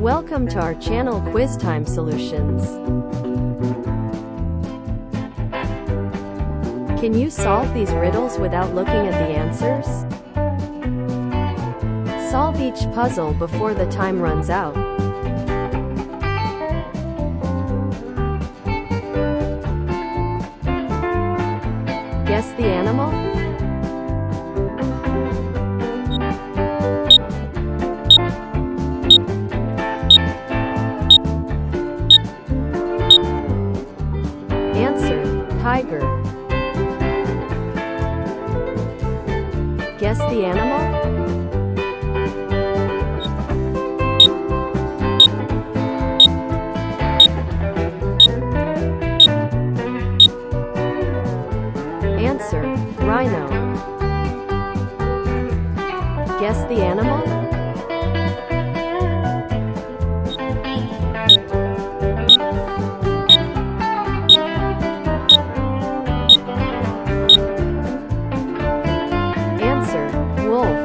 Welcome to our channel Quiz Time Solutions. Can you solve these riddles without looking at the answers? Solve each puzzle before the time runs out. Guess the animal? Answer: tiger. Guess the animal? Answer: rhino. Guess the animal? Answer: wolf.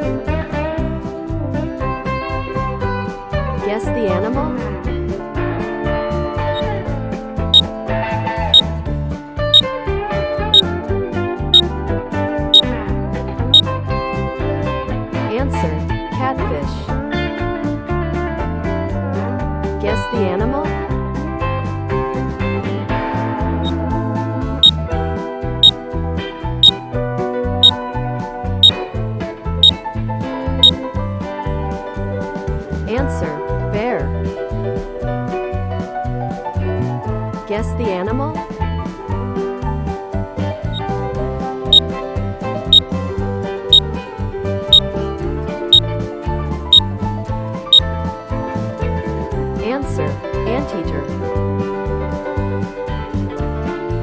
Guess the animal? Answer: catfish. Guess the animal? Answer: bear. Guess the animal? Answer: anteater.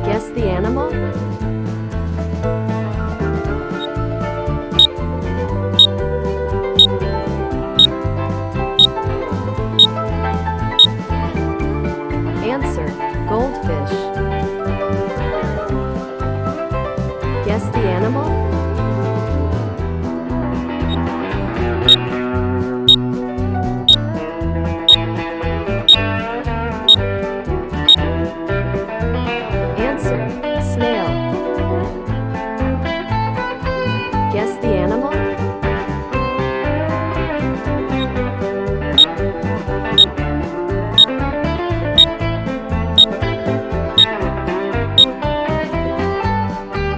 Guess the animal? Answer: goldfish. Guess the animal? Answer: snail. Guess the animal?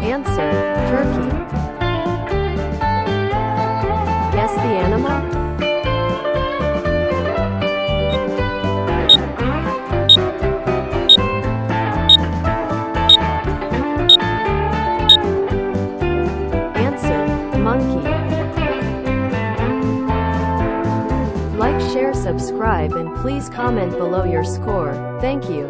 Answer: turkey. Guess the animal? Answer: monkey. Like, share, subscribe, and please comment below your score. Thank you.